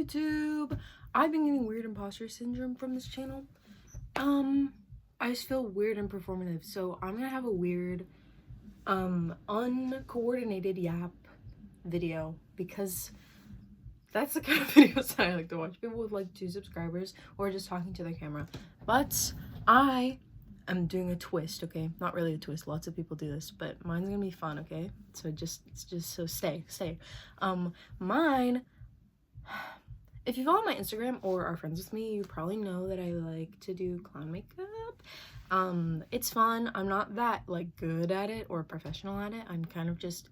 YouTube. I've been getting weird imposter syndrome from this channel. I just feel weird and performative, so I'm gonna have a weird uncoordinated yap video because that's the kind of videos I like to watch. People with like 2 subscribers or just talking to the camera. But I am doing a twist, okay? Not really a twist, lots of people do this, but mine's gonna be fun, okay? So just so stay. Mine, if you follow my Instagram or are friends with me, you probably know that I like to do clown makeup. It's fun. I'm not that like good at it or professional at it. I'm kind of just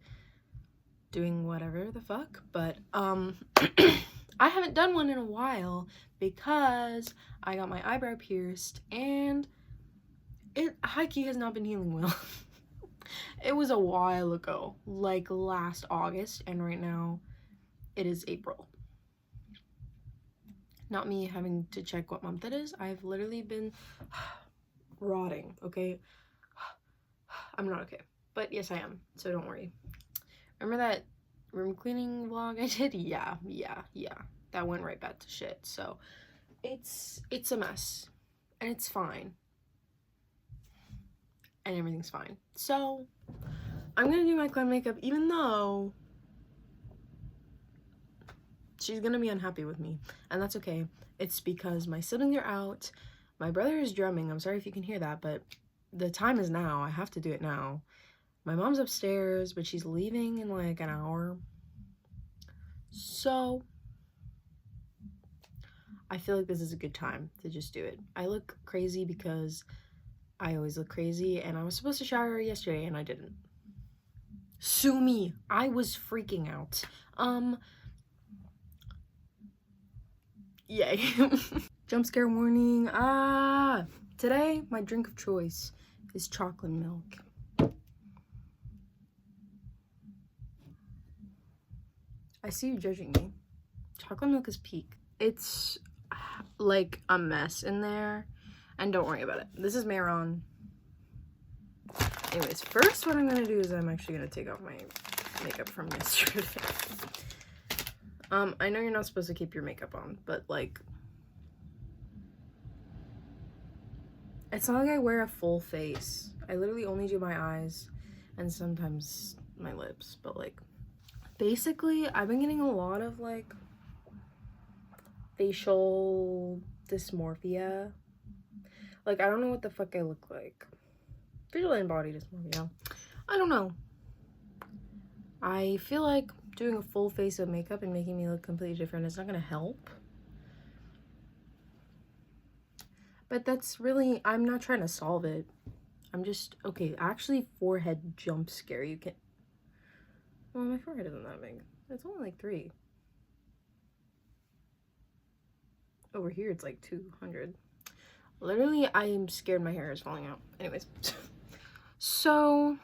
doing whatever the fuck, but I haven't done one in a while because I got my eyebrow pierced and it high-key has not been healing well. It was a while ago, like last August, and right now it is April. Not me having to check what month it is. I've literally been rotting, okay? I'm not okay, but yes I am, so don't worry. Remember that room cleaning vlog I did? Yeah. That went right back to shit. So it's a mess. And it's fine. And everything's fine. So I'm gonna do my clown makeup even though she's gonna be unhappy with me. And that's okay. It's because my siblings are out. My brother is drumming. I'm sorry if you can hear that, but the time is now. I have to do it now. My mom's upstairs, but she's leaving in like an hour. So I feel like this is a good time to just do it. I look crazy because I always look crazy, and I was supposed to shower yesterday and I didn't. Sue me. I was freaking out. Yay. Jump scare warning. Today my drink of choice is chocolate milk. I see you judging me. Chocolate milk is peak. It's like a mess in there, and don't worry about it. This is Maron. Anyways, first what I'm gonna do is I'm actually gonna take off my makeup from yesterday. I know you're not supposed to keep your makeup on, but like, it's not like I wear a full face. I literally only do my eyes and sometimes my lips, but like, basically I've been getting a lot of like facial dysmorphia. Like, I don't know what the fuck I look like. Visual and body dysmorphia. I don't know. I feel like doing a full face of makeup and making me look completely different is not gonna help. But that's really, I'm not trying to solve it. I'm just, okay, actually forehead jump scare. You can, well, my forehead isn't that big. It's only like 3. Over here it's like 200. Literally, I am scared my hair is falling out. Anyways. So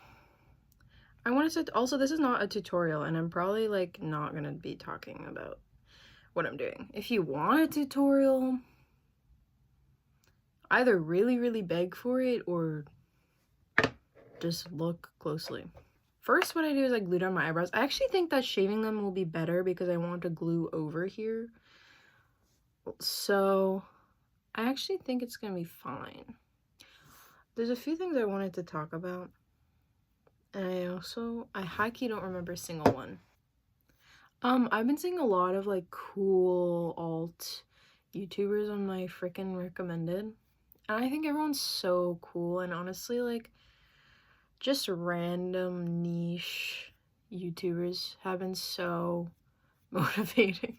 I want to say also, this is not a tutorial, and I'm probably like not gonna be talking about what I'm doing. If you want a tutorial, either really beg for it or just look closely. First, what I do is I glue down my eyebrows. I actually think that shaving them will be better because I want to glue over here. So I actually think it's gonna be fine. There's a few things I wanted to talk about, and I high-key don't remember a single one. I've been seeing a lot of like cool alt YouTubers on my freaking recommended, and I think everyone's so cool, and honestly, like, just random niche YouTubers have been so motivating.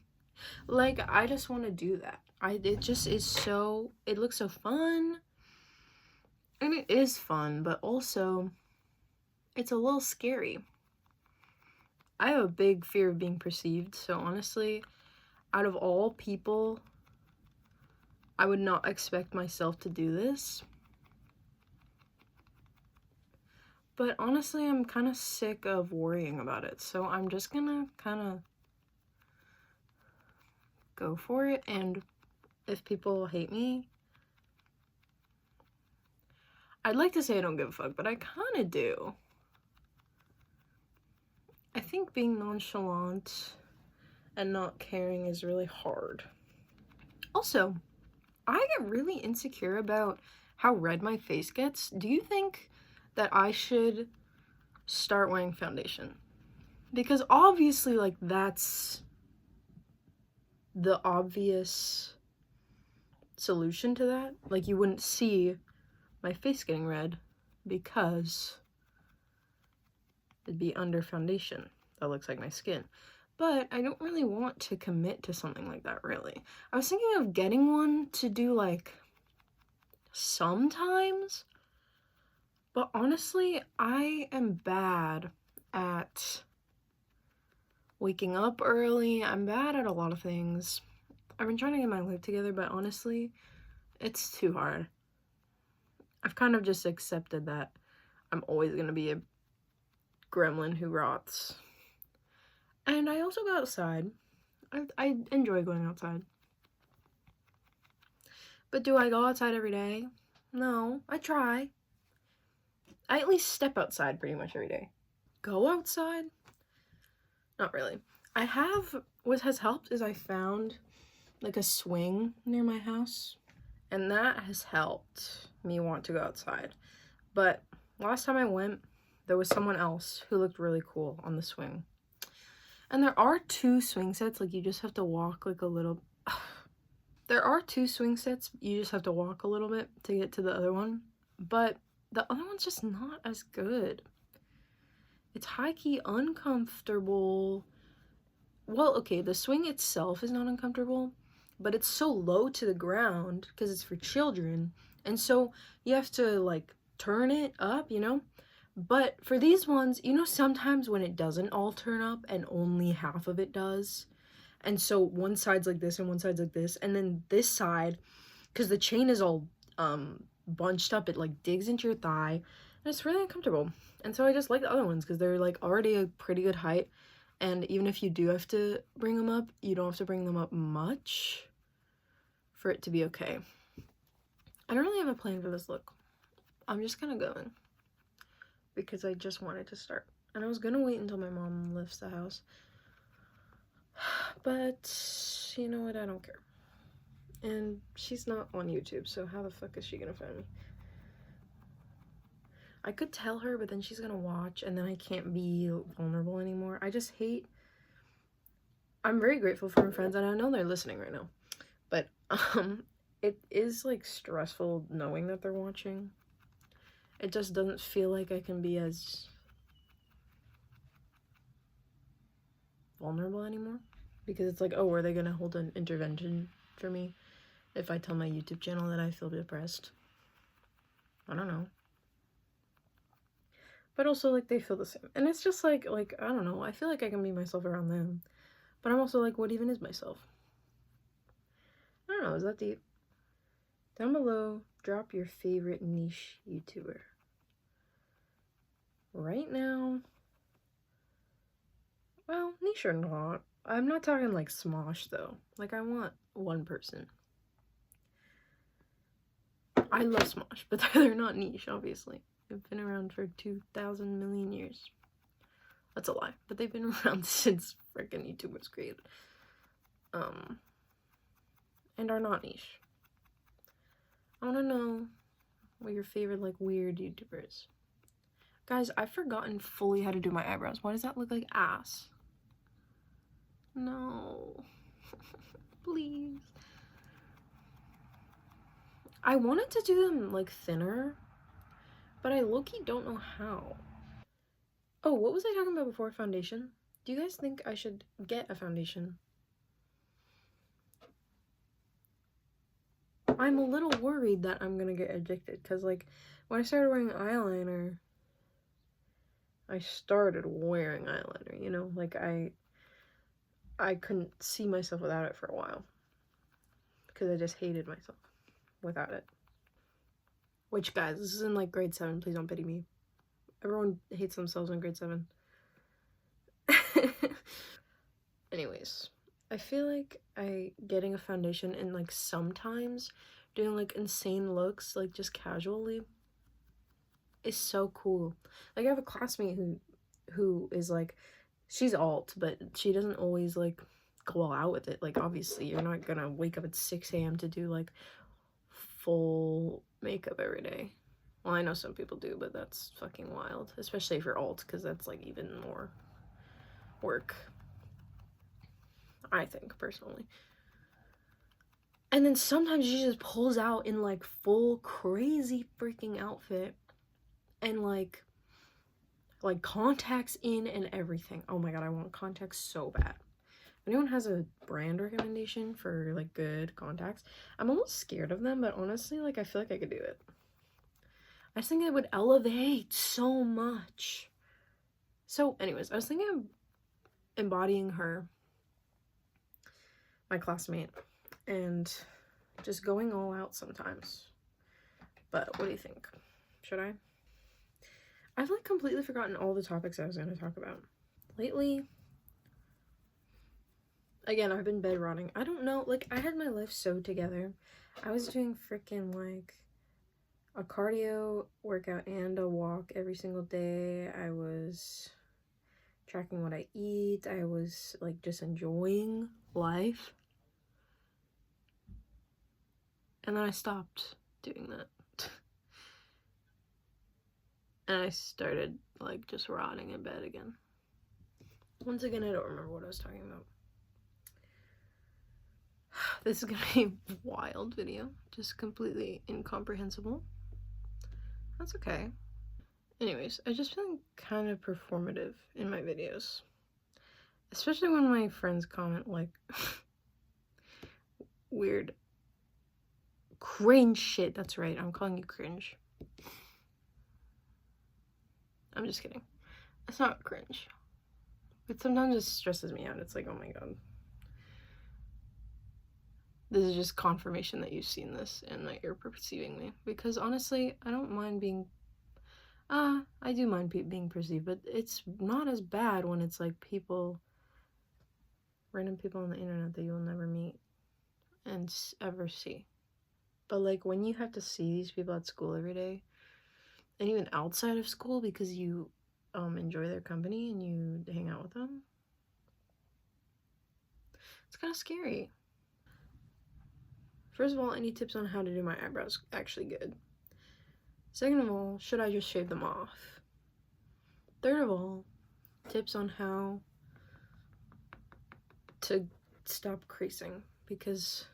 Like, I just want to do that. It just is so, it looks so fun, and it is fun, but also it's a little scary. I have a big fear of being perceived, so honestly, out of all people, I would not expect myself to do this. But honestly, I'm kind of sick of worrying about it, so I'm just gonna kind of go for it, and if people hate me, I'd like to say I don't give a fuck, but I kind of do. I think being nonchalant and not caring is really hard. Also, I get really insecure about how red my face gets. Do you think that I should start wearing foundation? Because obviously, like, that's the obvious solution to that. Like, you wouldn't see my face getting red because it'd be under foundation that looks like my skin. But I don't really want to commit to something like that, really. I was thinking of getting one to do, like, sometimes. But honestly, I am bad at waking up early. I'm bad at a lot of things. I've been trying to get my life together, but honestly, it's too hard. I've kind of just accepted that I'm always going to be a gremlin who rots. And I also go outside. I enjoy going outside. But do I go outside every day? No, I try. I at least step outside pretty much every day. Go outside? Not really. What has helped is I found like a swing near my house, and that has helped me want to go outside. But last time I went, there was someone else who looked really cool on the swing. And there are 2 swing sets, like you just have to walk like a little. There are 2 swing sets, you just have to walk a little bit to get to the other one. But the other one's just not as good. It's high-key uncomfortable. Well, okay, the swing itself is not uncomfortable, but it's so low to the ground because it's for children. And so you have to like turn it up, you know? But for these ones, you know, sometimes when it doesn't all turn up and only half of it does. And so one side's like this and one side's like this. And then this side, because the chain is all bunched up, it like digs into your thigh. And it's really uncomfortable. And so I just like the other ones because they're like already a pretty good height. And even if you do have to bring them up, you don't have to bring them up much for it to be okay. I don't really have a plan for this look. I'm just kind of going because I just wanted to start. And I was going to wait until my mom lifts the house. But you know what? I don't care. And she's not on YouTube, so how the fuck is she going to find me? I could tell her, but then she's going to watch, and then I can't be vulnerable anymore. I just hate... I'm very grateful for my friends, and I know they're listening right now. But, it is, like, stressful knowing that they're watching. It just doesn't feel like I can be as vulnerable anymore. Because it's like, oh, are they going to hold an intervention for me if I tell my YouTube channel that I feel depressed? I don't know. But also, like, they feel the same. And it's just like, I don't know. I feel like I can be myself around them. But I'm also like, what even is myself? I don't know. Is that deep? Down below, drop your favorite niche YouTuber. Right now, well, niche or not, I'm not talking like Smosh though. Like, I want one person. I love Smosh, but they're not niche, obviously. They've been around for 2,000 million years. That's a lie, but they've been around since freaking YouTube was created. And are not niche. I want to know what your favorite, like, weird YouTuber is. Guys, I've forgotten fully how to do my eyebrows. Why does that look like ass? No. Please. I wanted to do them, like, thinner, but I low-key don't know how. Oh, what was I talking about before foundation? Do you guys think I should get a foundation? I'm a little worried that I'm gonna get addicted, because, like, when I started wearing eyeliner, you know? Like, I couldn't see myself without it for a while, because I just hated myself without it. Which, guys, this is in, like, grade 7, please don't pity me. Everyone hates themselves in grade 7. Anyways, I feel like getting a foundation and, like, sometimes doing, like, insane looks, like, just casually is so cool. Like, I have a classmate who is, like, she's alt, but she doesn't always, like, go all out with it. Like, obviously, you're not gonna wake up at 6 a.m. to do, like, full makeup every day. Well, I know some people do, but that's fucking wild. Especially if you're alt, because that's, like, even more work. I think, personally. And then sometimes she just pulls out in, like, full crazy freaking outfit. And, like contacts in and everything. Oh my god, I want contacts so bad. If anyone has a brand recommendation for, like, good contacts, I'm almost scared of them, but honestly, like, I feel like I could do it. I just think it would elevate so much. So, anyways, I was thinking of embodying her, my classmate, and just going all out sometimes. But what do you think? Should I? I've, like, completely forgotten all the topics I was going to talk about. Lately, again, I've been bed rotting. I don't know, like, I had my life so together. I was doing freaking, like, a cardio workout and a walk every single day. I was tracking what I eat. I was, like, just enjoying life. And then I stopped doing that. And I started, like, just rotting in bed again. Once again, I don't remember what I was talking about. This is gonna be a wild video. Just completely incomprehensible. That's okay. Anyways, I just feel kind of performative in my videos. Especially when my friends comment, like, weird cringe shit. That's right, I'm calling you cringe. I'm just kidding. It's not cringe. But sometimes it stresses me out. It's like, oh my god. This is just confirmation that you've seen this and that you're perceiving me. Because honestly, I don't mind being... I do mind being perceived, but it's not as bad when it's like people... random people on the internet that you'll never meet and ever see. But, like, when you have to see these people at school every day, and even outside of school because you enjoy their company and you hang out with them, it's kind of scary. First of all, any tips on how to do my eyebrows actually good? Second of all, should I just shave them off? Third of all, tips on how to stop creasing, because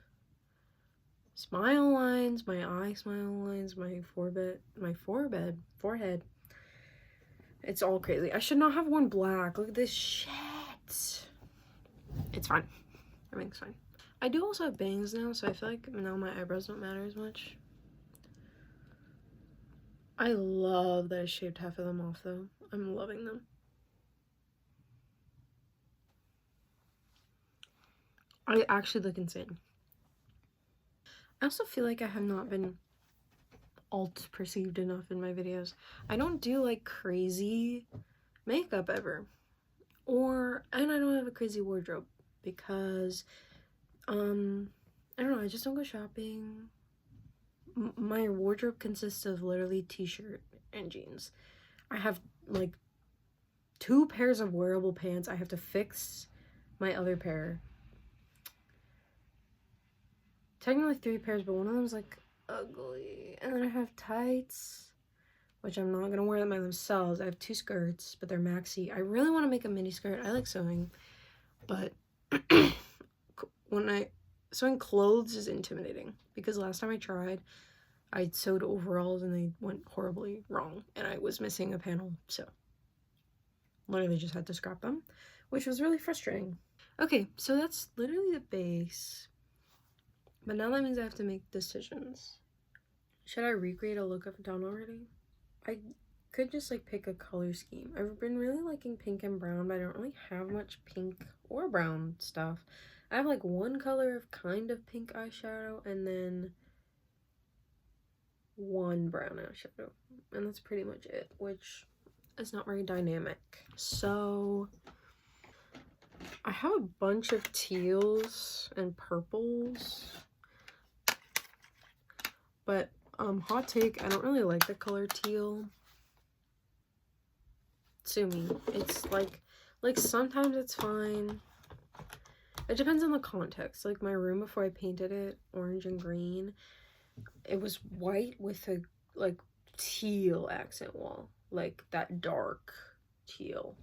smile lines, my eye smile lines, my forehead, it's all crazy. I should not have worn black. Look at this shit. It's fine. Everything's fine. I do also have bangs now, so I feel like now my eyebrows don't matter as much. I love that I shaved half of them off, though. I'm loving them. I actually look insane. I also feel like I have not been alt perceived enough in my videos. I don't do, like, crazy makeup ever. And I don't have a crazy wardrobe because, I don't know, I just don't go shopping. My wardrobe consists of literally t-shirt and jeans. I have, like, 2 pairs of wearable pants. I have to fix my other pair. Technically 3 pairs, but one of them's, like, ugly. And then I have tights, which I'm not gonna wear them by themselves. I have 2 skirts, but they're maxi. I really want to make a mini skirt. I like sewing, but sewing clothes is intimidating, because last time I tried, I sewed overalls and they went horribly wrong, and I was missing a panel, so literally just had to scrap them, which was really frustrating. Okay, so that's literally the base, but now that means I have to make decisions. Should I recreate a look I've done already? I could just, like, pick a color scheme. I've been really liking pink and brown, but I don't really have much pink or brown stuff. I have, like, one color of kind of pink eyeshadow and then one brown eyeshadow, and that's pretty much it, which is not very dynamic. So I have a bunch of teals and purples, but hot take, I don't really like the color teal. Sue me. It's like sometimes it's fine, It depends on the context. Like my room before I painted it orange and green, it was white with a like teal accent wall, like that dark teal.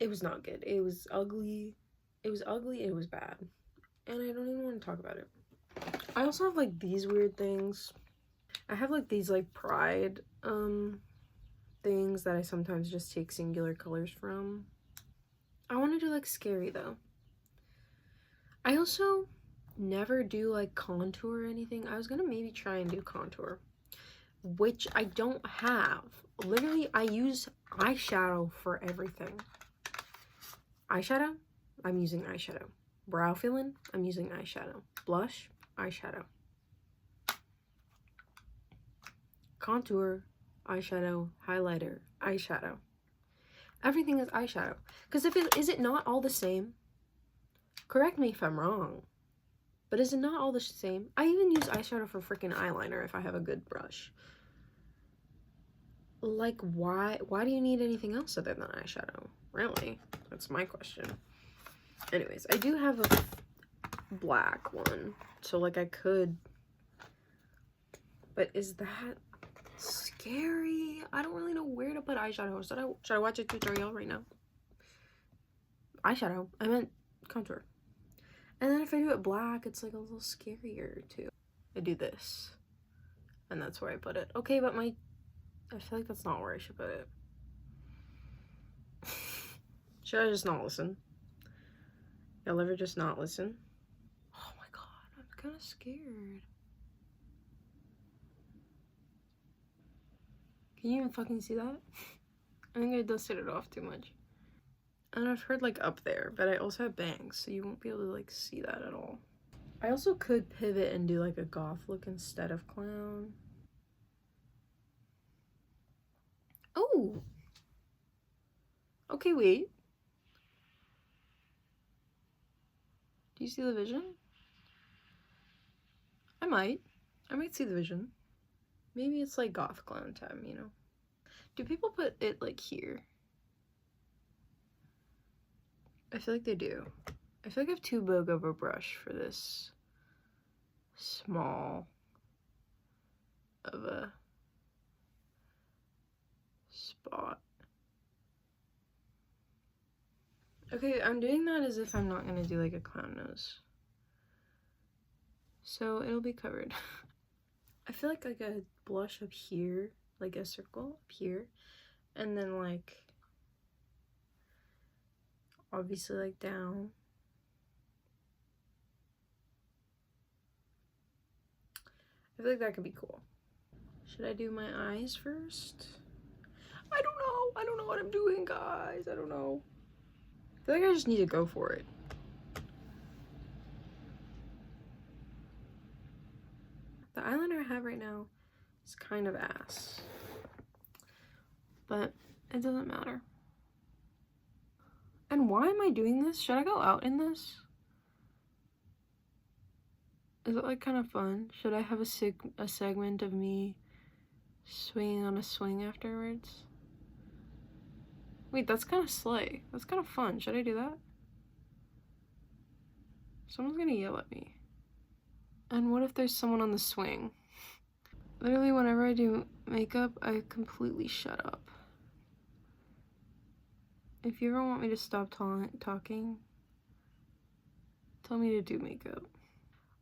It was not good. It was ugly. It was ugly. It was bad. And I don't even want to talk about it. I also have like these weird things. I have like these like pride things that I sometimes just take singular colors from. I want to do like scary though. I also never do like contour or anything. I was gonna maybe try and do contour, which I don't have. Literally, I use eyeshadow for everything. Eyeshadow, I'm using eyeshadow. Brow filling, I'm using eyeshadow. Blush, eyeshadow. Contour, eyeshadow. Highlighter, eyeshadow. Everything is eyeshadow. Because is it not all the same? Correct me if I'm wrong. But is it not all the same? I even use eyeshadow for freaking eyeliner if I have a good brush. Like, why do you need anything else other than eyeshadow? Really? That's my question. Anyways, I do have a black one. So, like, I could... But is that scary? I don't really know where to put eyeshadow. Should I watch a tutorial right now? Eyeshadow. I meant contour. And then if I do it black, it's like a little scarier too. I do this. And that's where I put it. Okay, but I feel like that's not where I should put it. Should I just not listen? Y'all ever just not listen? Oh my god, I'm kind of scared. Can you even fucking see that? I think I dusted it off too much. And I've heard like up there, but I also have bangs, so you won't be able to like see that at all. I also could pivot and do like a goth look instead of clown. Oh! Okay, wait. Do you see the vision? I might see the vision. Maybe it's like goth clown time, you know? Do people put it like here? I feel like they do. I feel like I have too big of a brush for this small of a spot. Okay, I'm doing that as if I'm not gonna do like a clown nose. So it'll be covered. I feel like a blush up here, like a circle up here, and then like obviously like down. I feel like that could be cool. Should I do my eyes first? I don't know. I don't know what I'm doing, guys. I don't know. I feel like I just need to go for it. The eyeliner I have right now is kind of ass. But it doesn't matter. And why am I doing this? Should I go out in this? Is it like kind of fun? Should I have a segment of me swinging on a swing afterwards? Wait, that's kind of slay. That's kind of fun. Should I do that? Someone's gonna yell at me. And what if there's someone on the swing? Literally, whenever I do makeup, I completely shut up. If you ever want me to stop talking, tell me to do makeup.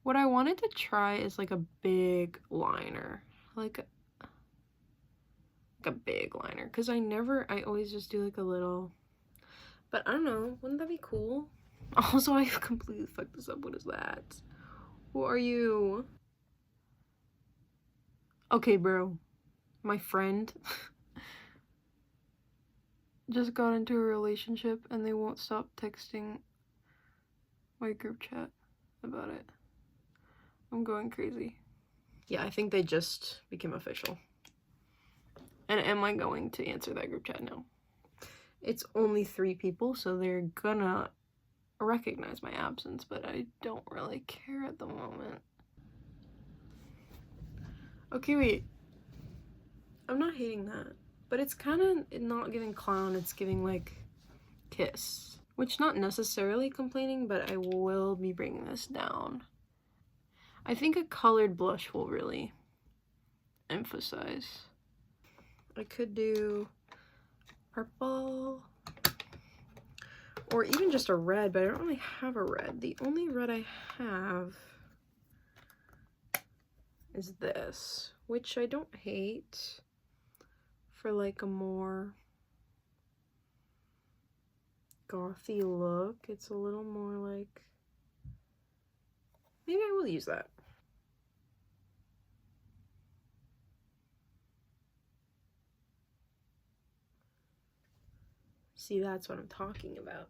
What I wanted to try is like a big liner. Like a big liner. Because I always just do like a little. But I don't know. Wouldn't that be cool? Also, I completely fucked this up. What is that? Who are you? Okay, bro. My friend just got into a relationship and they won't stop texting my group chat about it. I'm going crazy. Yeah, I think they just became official. And am I going to answer that group chat? No. It's only 3 people, so they're gonna recognize my absence, but I don't really care at the moment. Okay, wait. I'm not hating that, but it's kind of not giving clown, it's giving like Kiss. Which, not necessarily complaining, but I will be bringing this down. I think a colored blush will really emphasize. I could do purple, or even just a red, but I don't really have a red. The only red I have is this, which I don't hate for like a more gothy look. It's a little more like, maybe I will use that. See, that's what I'm talking about.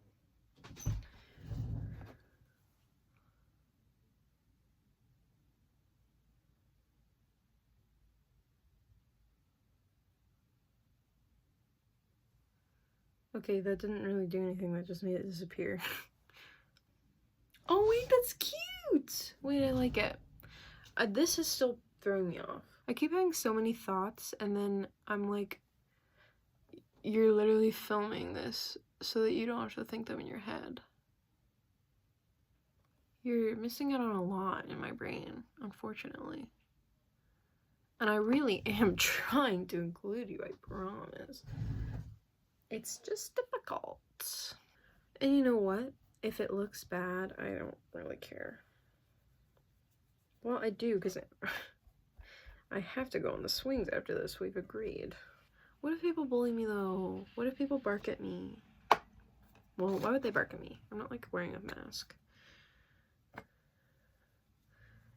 Okay, that didn't really do anything, that just made it disappear. Oh wait, that's cute! Wait, I like it. This is still throwing me off. I keep having so many thoughts, and then I'm like, you're literally filming this so that you don't have to think them in your head. You're missing out on a lot in my brain, unfortunately. And I really am trying to include you, I promise. It's just difficult. And you know what? If it looks bad, I don't really care. Well, I do, because I have to go on the swings after this. We've agreed. What if people bully me, though? What if people bark at me? Well, why would they bark at me? I'm not, like, wearing a mask.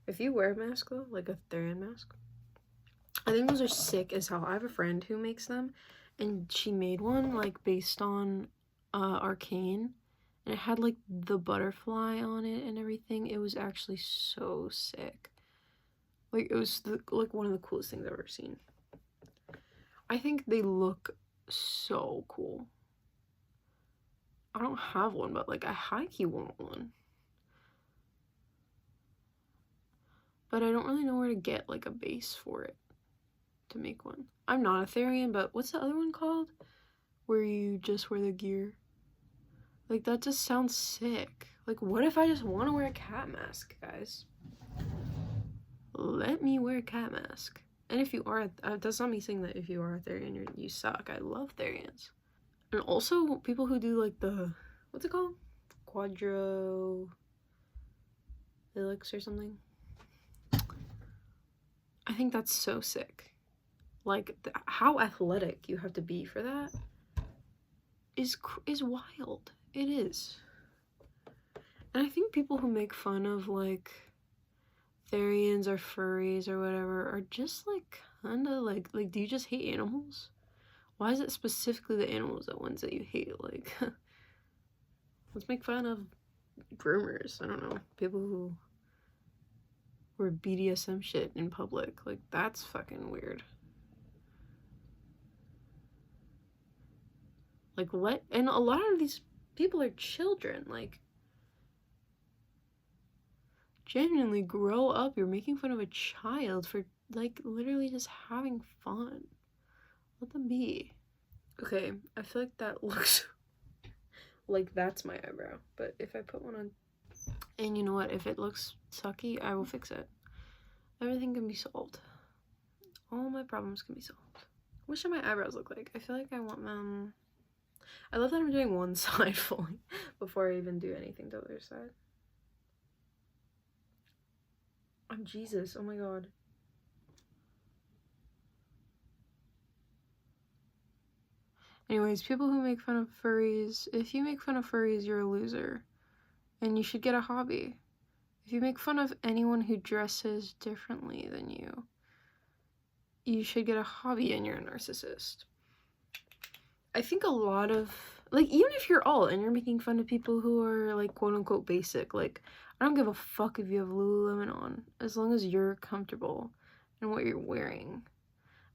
If you wear a mask, though, like a Therian mask, I think those are sick as hell. I have a friend who makes them, and she made one, like, based on Arcane, and it had, like, the butterfly on it and everything. It was actually so sick. Like, it was, like, one of the coolest things I've ever seen. I think they look so cool. I don't have one, but, like, I high-key want one. But I don't really know where to get, like, a base for it to make one. I'm not a Therian, but what's the other one called? Where you just wear the gear? Like, that just sounds sick. Like, what if I just want to wear a cat mask, guys? Let me wear a cat mask. And if you are, that's not me saying that if you are a Therian, you suck. I love Therians. And also, people who do, like, the, what's it called? Quadro Helix or something. I think that's so sick. Like, how athletic you have to be for that is wild. It is. And I think people who make fun of, like, Therians or furries or whatever are just, like, kinda, like, do you just hate animals? Why is it specifically the animals, the ones that you hate? Like, let's make fun of groomers. I don't know. People who wear BDSM shit in public. Like, that's fucking weird. Like, and a lot of these people are children. Like, genuinely grow up. You're making fun of a child for, like, literally just having fun. Let them be. Okay, I feel like that looks like that's my eyebrow. But if I put one on, and you know what? If it looks sucky, I will fix it. Everything can be solved. All my problems can be solved. What should my eyebrows look like? I feel like I want them... I love that I'm doing one side fully before I even do anything to the other side. I'm Jesus, oh my god. Anyways, people who make fun of furries, if you make fun of furries, you're a loser. And you should get a hobby. If you make fun of anyone who dresses differently than you, you should get a hobby and you're a narcissist. I think a lot of, like, even if you're alt and you're making fun of people who are, like, quote-unquote basic, like, I don't give a fuck if you have Lululemon on, as long as you're comfortable in what you're wearing.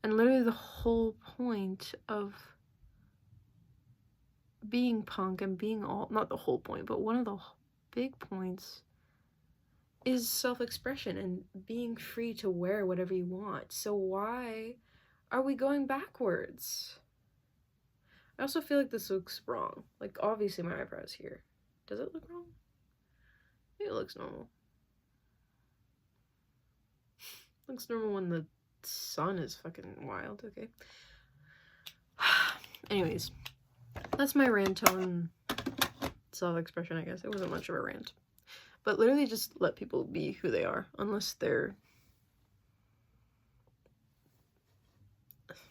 And literally the whole point of being punk and being alt, not the whole point, but one of the big points is self-expression and being free to wear whatever you want. So why are we going backwards? I also feel like this looks wrong. Like, obviously my eyebrow's here. Does it look wrong? Maybe it looks normal. Looks normal when the sun is fucking wild, okay? Anyways, that's my rant on self-expression, I guess. It wasn't much of a rant. But literally just let people be who they are, unless they're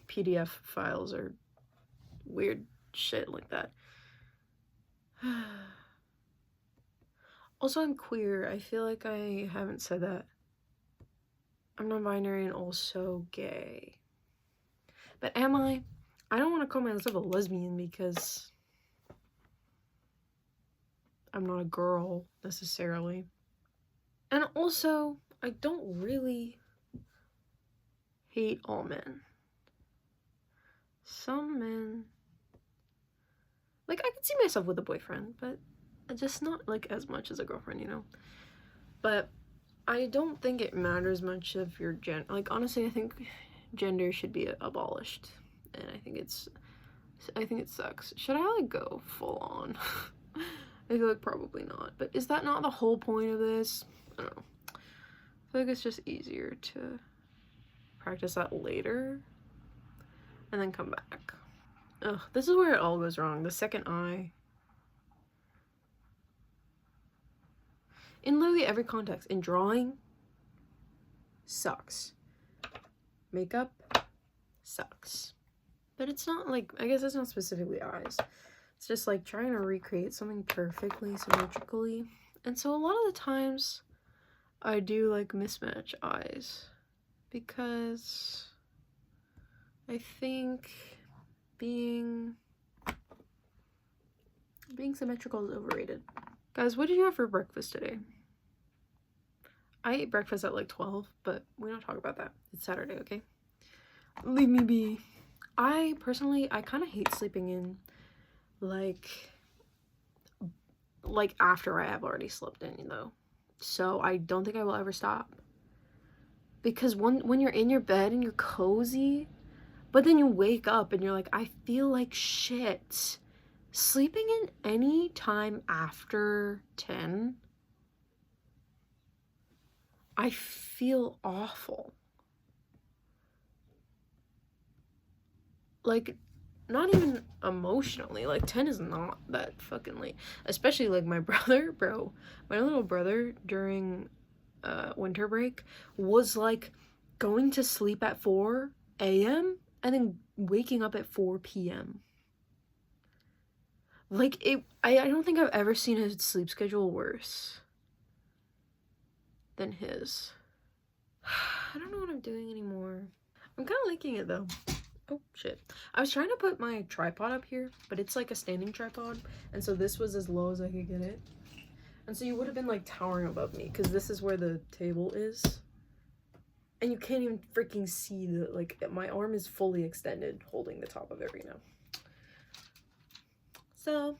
PDF files or weird shit like that. Also, I'm queer. I feel like I haven't said that. I'm non-binary and also gay. But am I? I don't want to call myself a lesbian because I'm not a girl, necessarily. And also, I don't really hate all men. Some men... Like, I could see myself with a boyfriend, but just not, like, as much as a girlfriend, you know? But I don't think it matters much of your gender. Like, honestly, I think gender should be abolished. And I think it sucks. Should I, like, go full on? I feel like probably not. But is that not the whole point of this? I don't know. I feel like it's just easier to practice that later and then come back. Ugh, this is where it all goes wrong. The second eye. In literally every context. In drawing, sucks. Makeup, sucks. But it's not like, I guess it's not specifically eyes. It's just like trying to recreate something perfectly, symmetrically. And so a lot of the times I do like mismatch eyes because I think being symmetrical is overrated. Guys, what did you have for breakfast today? I ate breakfast at like 12, but we don't talk about that. It's Saturday, okay? Leave me be. I personally, I kind of hate sleeping in like after I have already slept in, you know? So I don't think I will ever stop. Because when you're in your bed and you're cozy, but then you wake up and you're like, I feel like shit. Sleeping in any time after 10, I feel awful. Like, not even emotionally. Like, 10 is not that fucking late. Especially, like, my brother, bro. My little brother, during winter break, was, like, going to sleep at 4 a.m. and then waking up at 4 p.m. Like, I don't think I've ever seen his sleep schedule worse than his. I don't know what I'm doing anymore. I'm kind of liking it, though. Oh, shit. I was trying to put my tripod up here, but it's like a standing tripod, and so this was as low as I could get it. And so you would have been, like, towering above me, because this is where the table is. And you can't even freaking see the, like, my arm is fully extended, holding the top of it right now. So,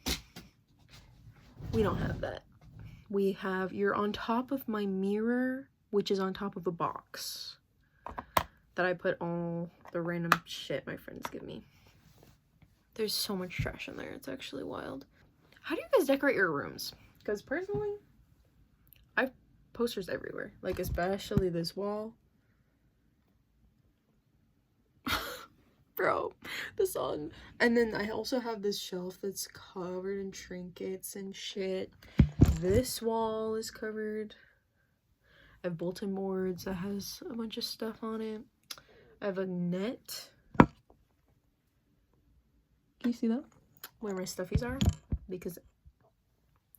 we don't have that. We have, you're on top of my mirror, which is on top of a box that I put all the random shit my friends give me. There's so much trash in there. It's actually wild. How do you guys decorate your rooms? Because personally, I have posters everywhere. Like, especially this wall. Bro, the sun. And then I also have this shelf that's covered in trinkets and shit. This wall is covered. I have bulletin boards that has a bunch of stuff on it. I have a net. Can you see that? Where my stuffies are? Because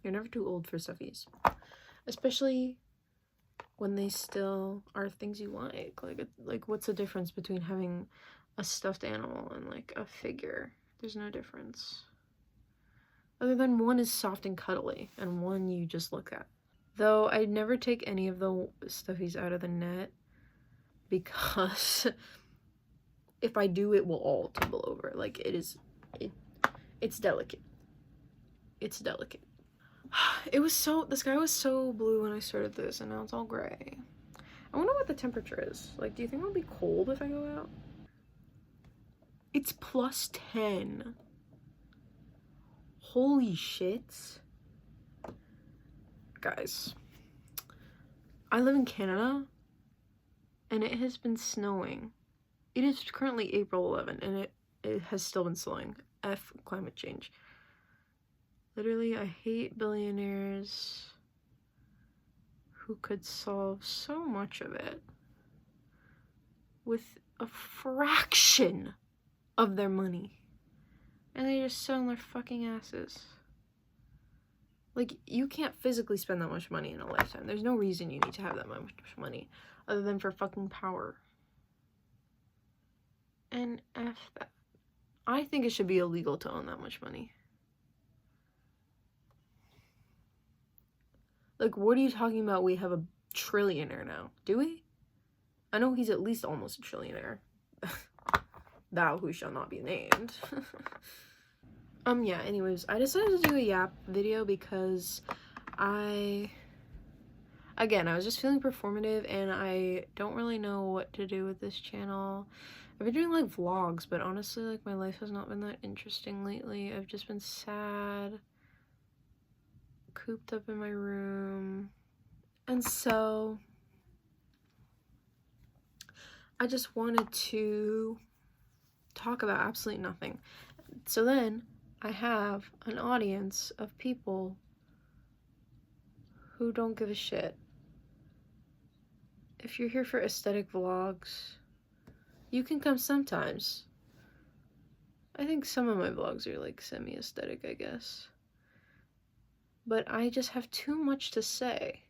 you're never too old for stuffies. Especially when they still are things you like. Like what's the difference between having a stuffed animal and like a figure? There's no difference. Other than one is soft and cuddly and one you just look at. Though I'd never take any of the stuffies out of the net because if I do, it will all tumble over. Like, it's delicate. It's delicate. The sky was so blue when I started this, and now it's all gray. I wonder what the temperature is. Like, do you think it'll be cold if I go out? It's +10. Holy shit. Guys, I live in Canada and it has been snowing. It is currently April 11th and it has still been snowing. F climate change. Literally, I hate billionaires who could solve so much of it with a fraction of their money. And they just sit on their fucking asses. Like, you can't physically spend that much money in a lifetime. There's no reason you need to have that much money other than for fucking power. And F that. I think it should be illegal to own that much money. Like, what are you talking about? We have a trillionaire now. Do we? I know he's at least almost a trillionaire. Thou who shall not be named. Yeah, anyways, I decided to do a yap video because I was just feeling performative and I don't really know what to do with this channel. I've been doing like vlogs, but honestly, like, my life has not been that interesting lately. I've just been sad, cooped up in my room, and so I just wanted to talk about absolutely nothing. So then I have an audience of people who don't give a shit. If you're here for aesthetic vlogs, you can come sometimes. I think some of my vlogs are like semi-aesthetic, I guess. But I just have too much to say.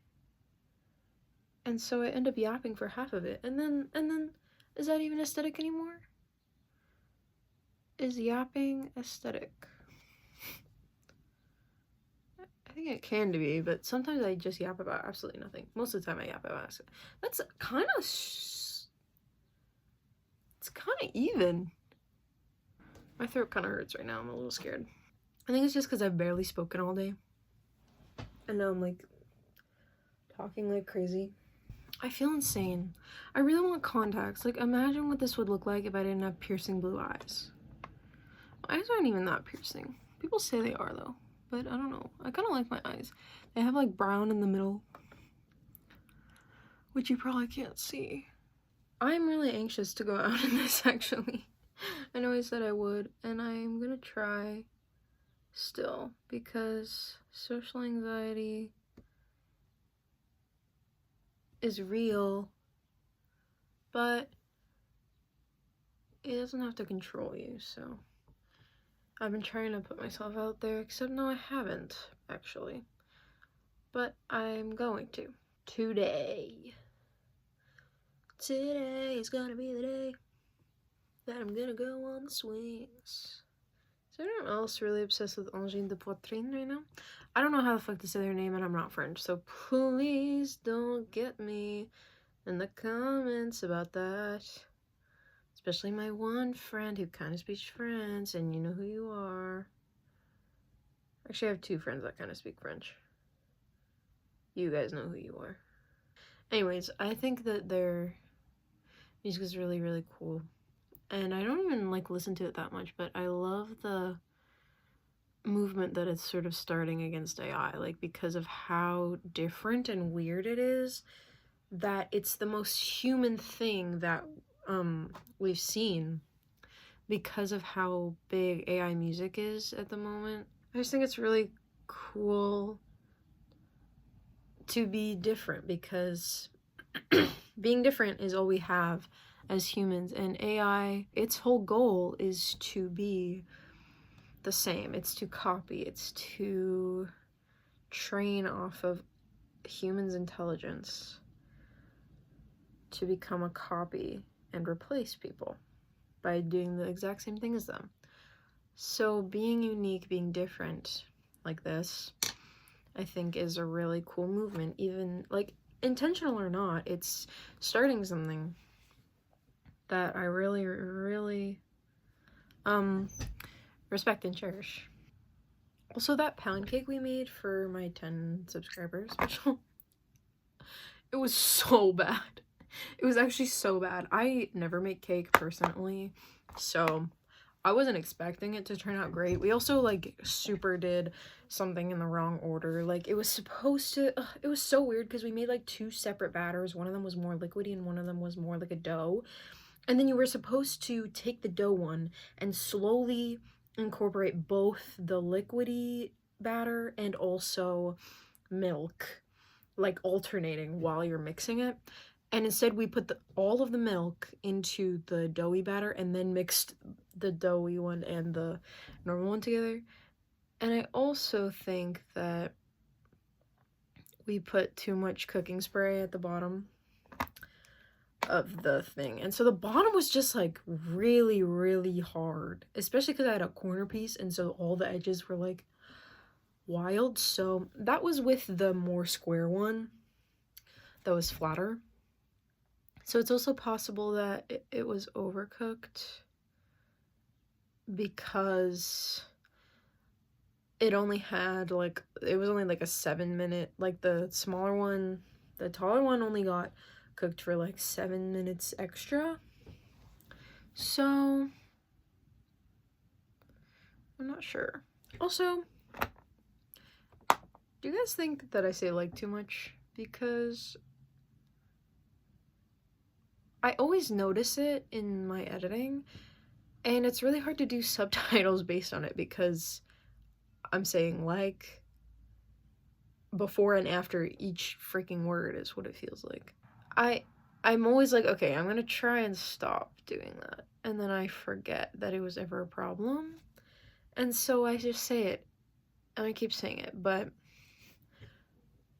And so I end up yapping for half of it. And then is that even aesthetic anymore? Is yapping aesthetic? I think it can be, but sometimes I just yap about absolutely nothing. Most of the time I yap about it. That's kind of it's kind of even. My throat kind of hurts right now. I'm a little scared. I think it's just because I've barely spoken all day. And now I'm like talking like crazy. I feel insane. I really want contacts. Like, imagine what this would look like if I didn't have piercing blue eyes. My eyes aren't even that piercing. People say they are though, but I don't know. I kind of like my eyes. They have like brown in the middle, which you probably can't see. I'm really anxious to go out in this, actually. I know I said I would, and I'm gonna try still, because social anxiety is real, but it doesn't have to control you. So I've been trying to put myself out there, except no, I haven't, actually. But I'm going to. Today is gonna be the day that I'm gonna go on the swings. Is anyone else really obsessed with Angine de Poitrine right now? I don't know how the fuck to say their name, and I'm not French, so please don't get me in the comments about that. Especially my one friend who kind of speaks French, and you know who you are. Actually, I have two friends that kind of speak French. You guys know who you are. Anyways, I think that their music is really, really cool. And I don't even like listen to it that much, but I love the movement that it's sort of starting against AI, like, because of how different and weird it is, that it's the most human thing that we've seen because of how big AI music is at the moment. I just think it's really cool to be different, because being different is all we have as humans, and AI, its whole goal is to be the same. It's to copy. It's to train off of humans' intelligence to become a copy and replace people by doing the exact same thing as them. So being unique, being different like this, I think is a really cool movement. Even, like, intentional or not, it's starting something that I really, really respect and cherish. Also, that pound cake we made for my 10 subscriber special, it was so bad. It was actually so bad. I never make cake personally, so I wasn't expecting it to turn out great. We also, like, super did something in the wrong order. Like, it was supposed to, it was so weird because we made, like, 2 separate batters. One of them was more liquidy and one of them was more like a dough. And then you were supposed to take the dough one and slowly incorporate both the liquidy batter and also milk, like, alternating while you're mixing it. And instead we put all of the milk into the doughy batter and then mixed the doughy one and the normal one together. And I also think that we put too much cooking spray at the bottom of the thing. And so the bottom was just, like, really, really hard. Especially because I had a corner piece, and so all the edges were, like, wild. So that was with the more square one that was flatter. So it's also possible that it was overcooked because it only had, like, it was only like a 7-minute, like, the smaller one, the taller one only got cooked for like 7 minutes extra. So I'm not sure. Also, do you guys think that I say like too much? Because I always notice it in my editing, and it's really hard to do subtitles based on it because I'm saying like before and after each freaking word is what it feels like. I'm always like, okay, I'm gonna try and stop doing that, and then I forget that it was ever a problem, and so I just say it, and I keep saying it, but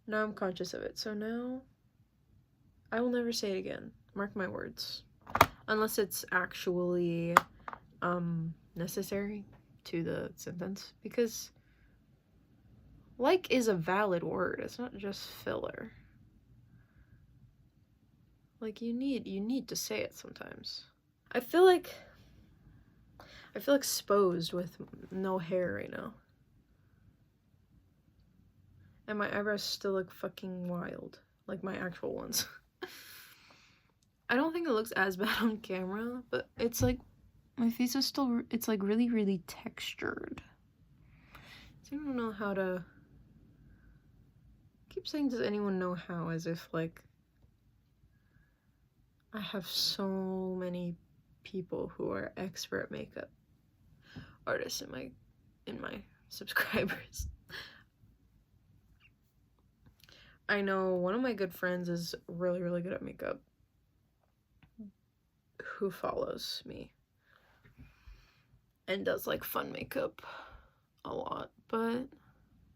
now I'm conscious of it, so now I will never say it again. Mark my words. Unless it's actually necessary to the sentence, because like is a valid word. It's not just filler. Like you need to say it sometimes. I feel exposed with no hair right now. And my eyebrows still look fucking wild, like my actual ones. I don't think it looks as bad on camera, but it's like my face is still, it's like really, really textured. So I don't know how to, I keep saying, does anyone know how, as if like I have so many people who are expert makeup artists in my subscribers. I know one of my good friends is really, really good at makeup who follows me and does like fun makeup a lot, but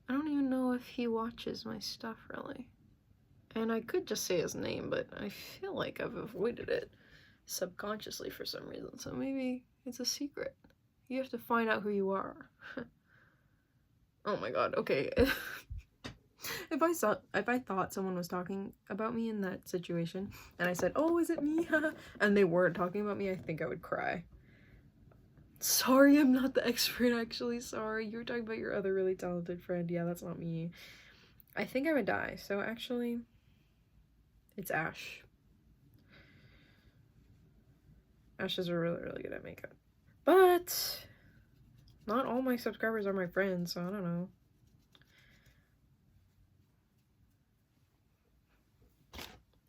I don't even know if he watches my stuff really. And I could just say his name, but I feel like I've avoided it subconsciously for some reason, so maybe it's a secret. You have to find out who you are. Oh my god, okay. If I thought someone was talking about me in that situation, and I said, oh, is it me? And they weren't talking about me, I think I would cry. Sorry, I'm not the expert, actually. Sorry, you were talking about your other really talented friend. Yeah, that's not me. I think I would die, so actually, it's Ash. Ashes are really, really good at makeup. But not all my subscribers are my friends, so I don't know.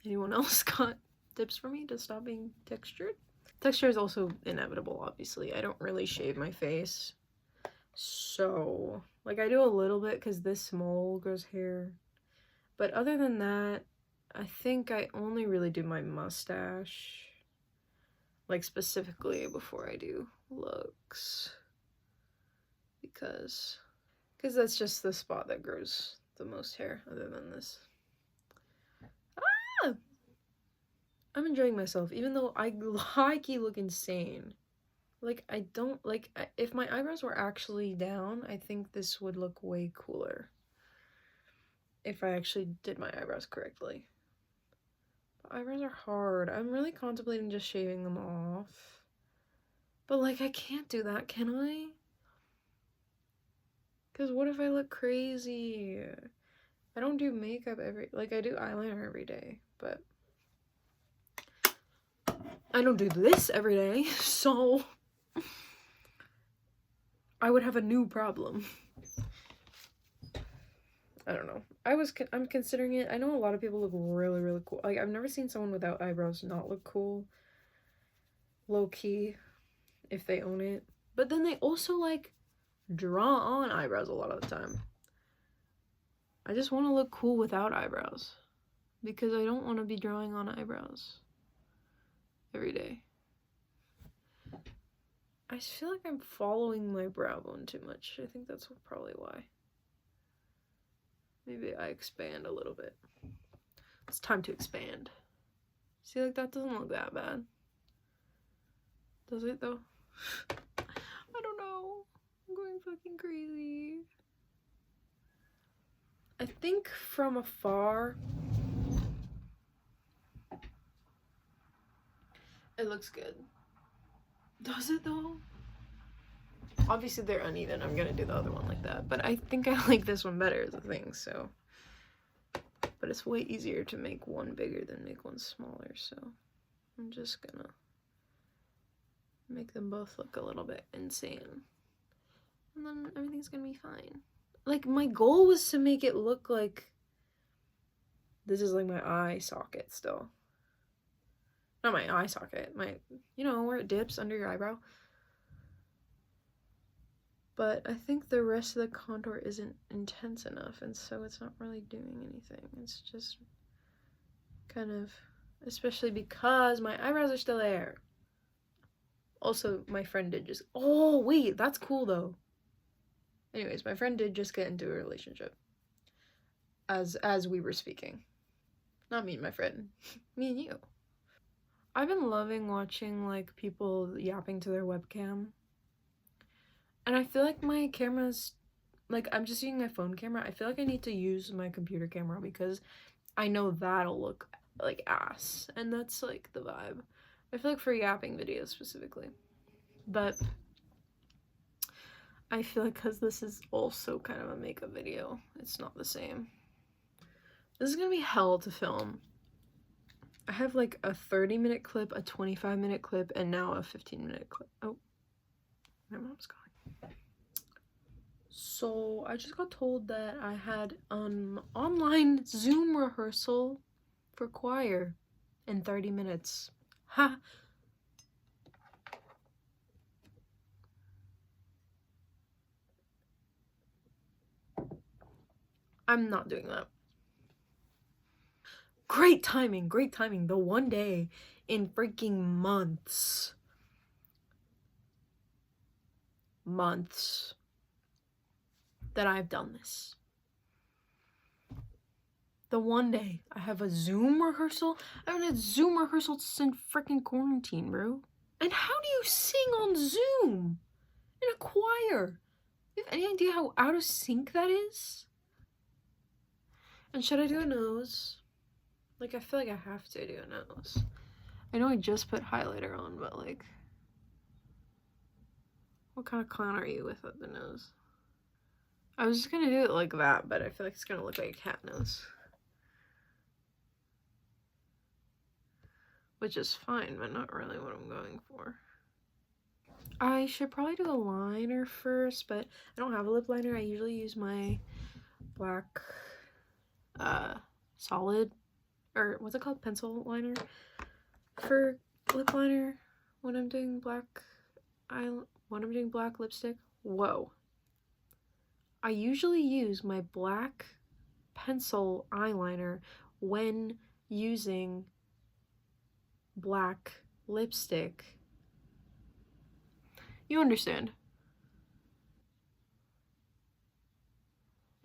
Anyone else got tips for me to stop being textured? Texture is also inevitable, obviously. I don't really shave my face. So, like, I do a little bit because this mole grows hair. But other than that, I think I only really do my mustache. Like, specifically before I do looks. Because that's just the spot that grows the most hair, other than this. Ah! I'm enjoying myself, even though I look insane. Like, I don't, like, if my eyebrows were actually down, I think this would look way cooler. If I actually did my eyebrows correctly. But eyebrows are hard. I'm really contemplating just shaving them off. But, like, I can't do that, can I? Because what if I look crazy? I don't do makeup like, I do eyeliner every day, but I don't do this every day, so I would have a new problem. I don't know. I'm considering it. I know a lot of people look really, really cool. Like, I've never seen someone without eyebrows not look cool. Low key, if they own it. But then they also, like, draw on eyebrows a lot of the time. I just want to look cool without eyebrows. Because I don't want to be drawing on eyebrows every day. I just feel like I'm following my brow bone too much. I think that's probably why. Maybe I expand a little bit. It's time to expand. See, like, that doesn't look that bad. Does it, though? I don't know. I'm going fucking crazy. I think from afar, it looks good. Does it, though? Obviously, they're uneven. I'm gonna do the other one like that. But I think I like this one better as a thing, so. But it's way easier to make one bigger than make one smaller, so I'm just gonna make them both look a little bit insane. And then everything's gonna be fine. Like, my goal was to make it look like this is like my eye socket still. Not my eye socket, my, you know, where it dips under your eyebrow. But I think the rest of the contour isn't intense enough, and so it's not really doing anything. It's just kind of, especially because my eyebrows are still there. Also, my friend did just, oh wait, that's cool though. Anyways, my friend did just get into a relationship. As we were speaking. Not me and my friend. Me and you. I've been loving watching, like, people yapping to their webcam. And I feel like my camera's, like, I'm just using my phone camera. I feel like I need to use my computer camera because I know that'll look like ass. And that's, like, the vibe. I feel like for yapping videos specifically. But I feel like because this is also kind of a makeup video, it's not the same. This is gonna be hell to film. I have like a 30-minute clip, a 25-minute clip, and now a 15-minute clip. Oh, my mom's calling. So I just got told that I had an online Zoom rehearsal for choir in 30 minutes. Ha! I'm not doing that. Great timing, great timing. The one day in freaking months that I've done this. The one day I have a Zoom rehearsal. I haven't had Zoom rehearsals since freaking quarantine, bro. And how do you sing on Zoom in a choir? You have any idea how out of sync that is? And should I do a nose? Like, I feel like I have to do a nose. I know I just put highlighter on, but like, what kind of clown are you with the nose? I was just gonna do it like that, but I feel like it's gonna look like a cat nose. Which is fine, but not really what I'm going for. I should probably do a liner first, but I don't have a lip liner. I usually use my black solid, or what's it called, pencil liner for lip liner when I'm doing black lipstick. Whoa. I usually use my black pencil eyeliner when using black lipstick. You understand.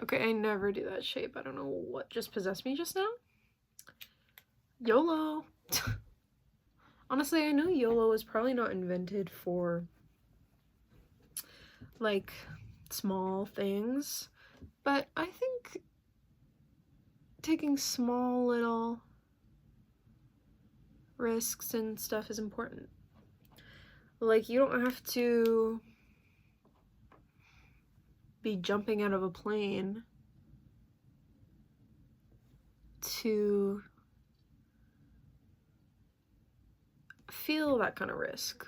Okay, I never do that shape. I don't know what just possessed me just now. YOLO. Honestly, I know YOLO is probably not invented for, like, small things, but I think taking small little risks and stuff is important. Like, you don't have to be jumping out of a plane to feel that kind of risk.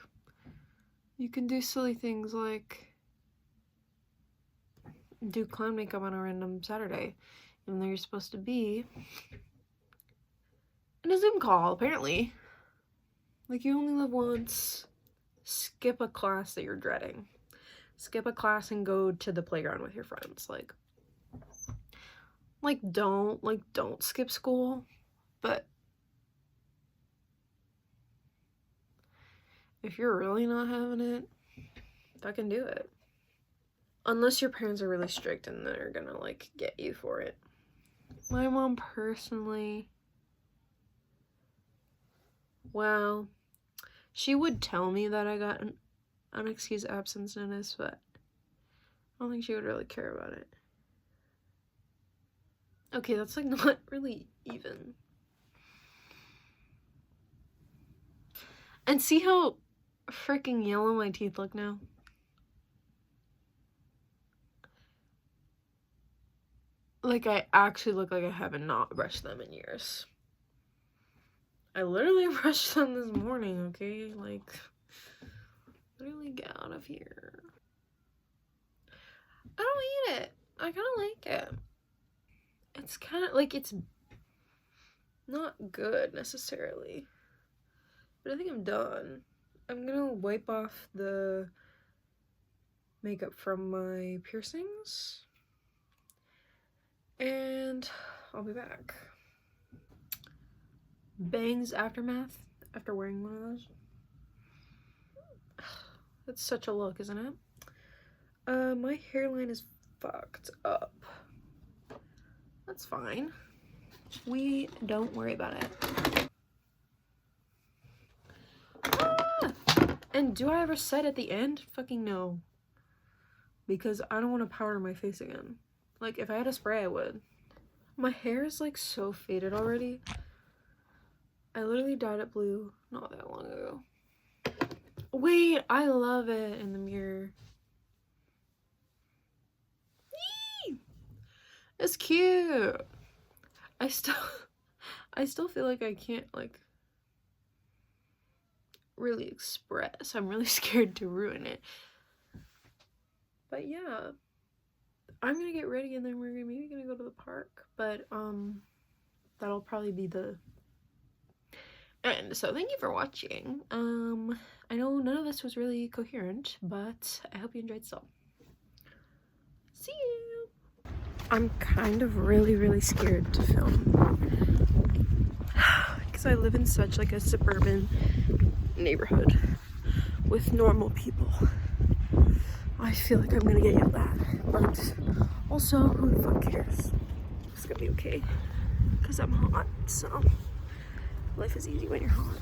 You can do silly things like do clown makeup on a random Saturday, even though you're supposed to be in a Zoom call, apparently. Like, you only live once. Skip a class that you're dreading. Skip a class and go to the playground with your friends. Don't skip school, but if you're really not having it, fucking do it. Unless your parents are really strict and they're gonna, like, get you for it. My mom personally, well, she would tell me that I got an unexcused absence notice, but I don't think she would really care about it. Okay, that's, like, not really even. And see how freaking yellow my teeth look now? Like, I actually look like I haven't not brushed them in years. I literally brushed them this morning, okay? Like, literally get out of here. I don't hate it. I kind of like it. It's kind of, like, it's not good necessarily. But I think I'm done. I'm gonna wipe off the makeup from my piercings. And I'll be back. Bangs aftermath after wearing one of those. That's such a look, isn't it? My hairline is fucked up. That's fine. We don't worry about it. Ah! And do I ever set at the end? Fucking no. Because I don't want to powder my face again. Like, if I had a spray, I would. My hair is, like, so faded already. I literally dyed it blue not that long ago. Wait, I love it in the mirror. Yee! It's cute. I still feel like I can't, like, really express. I'm really scared to ruin it. But yeah. I'm gonna get ready and then we're maybe gonna go to the park, but that'll probably be the end. So thank you for watching. I know none of this was really coherent, but I hope you enjoyed still. See you. I'm kind of really scared to film because I live in such, like, a suburban neighborhood with normal people. I feel like I'm gonna get yelled at, but also, who the fuck cares? It's gonna be okay, because I'm hot, so life is easy when you're hot.